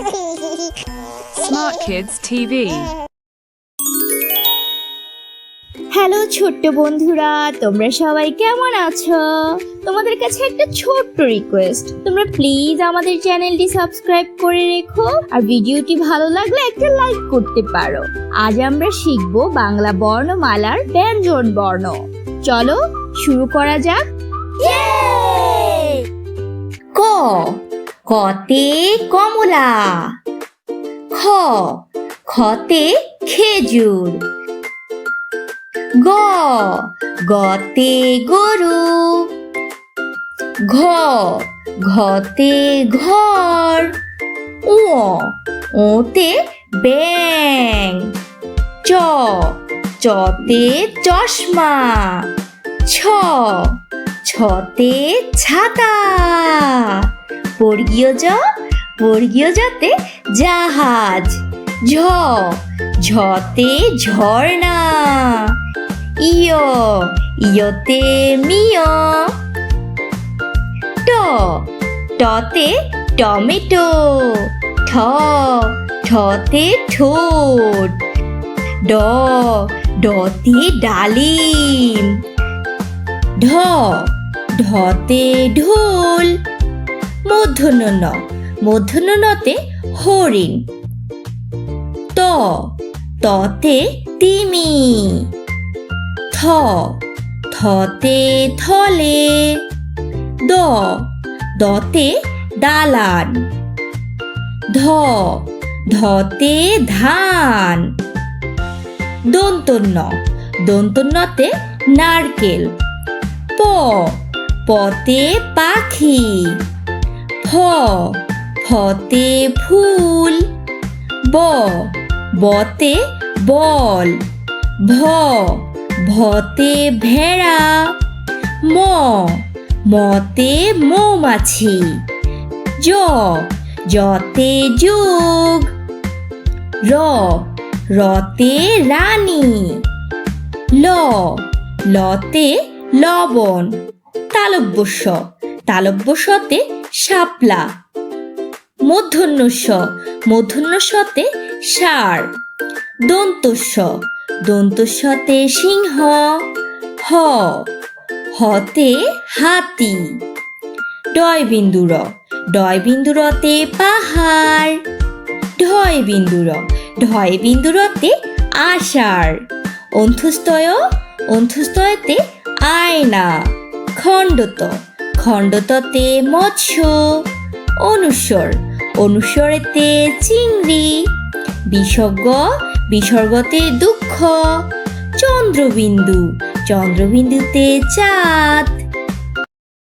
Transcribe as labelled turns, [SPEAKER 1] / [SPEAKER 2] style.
[SPEAKER 1] Smart Kids TV.
[SPEAKER 2] Hello ছোট্ট বন্ধুরা, তোমরা সবাই কেমন আছো? তোমাদের কাছে একটা ছোট্ট রিকোয়েস্ট, তোমরা প্লিজ আমাদের চ্যানেলটি সাবস্ক্রাইব করে রেখো আর ভিডিওটি ভালো লাগলে একটা লাইক করতে পারো। আজ আমরা শিখব বাংলা বর্ণমালার ব্যঞ্জন বর্ণ। চলো শুরু করা যাক। ক, কতে কমলা। খ, খতে খেজুর। গ, গতে গরু। ঘ, ঘতে ঘর। উ, ওতে ব্যাঙ। চ, চতে চশমা। ছ, ছতে ছাতা। বর্গীয় জ, বর্গীয় জতে জাহাজ। ঝ, ঝতে ঝর্ণা। ইয়, ইয়তে মিয়। ট, টতে টমেটো। ঠ, ঠতে ঠোঁট। ড, ডতে ডালিম। ঢ, ঢতে ঢোল। মূর্ধন্য ণ, মূর্ধন্য ণতে হরিণ। ত, ততে তিমি। থ, থতে থলে। দ, দতে দালান। ধ, ধতে ধান। দন্তন্য, দন্তন্যতে নারকেল। প, পতে পাখি। ফ, ফতে ফুল। ব, বতে বল। ভ, ভতে ভেড়া। ম, মতে মৌমাছি। জ, জতে যোগ। র, রতে রানী। ল, লতে লবণ। তালব্য শ, তালব্য শতে শাপলা। মূর্ধন্য ষ, মূর্ধন্য শতে ষাঁড়। দন্ত স, দন্ত সতে সিংহ। হ, হতে হাতি। ডয় বিন্দু র, ডয় বিন্দু রতে পাহাড়। ঢয় বিন্দু র, ঢয় বিন্দু রতে আষাঢ়। অন্ত্যুস্তয়, অন্ত্যুস্তয়তে আয়না। খণ্ডত, খণ্ডততে মৎস্য। অনুস্বর, অনুস্বরেতে চিংড়ি। বিসর্গ, বিসর্গতে দুঃখ। চন্দ্রবিন্দু, চন্দ্রবিন্দুতে চাঁদ।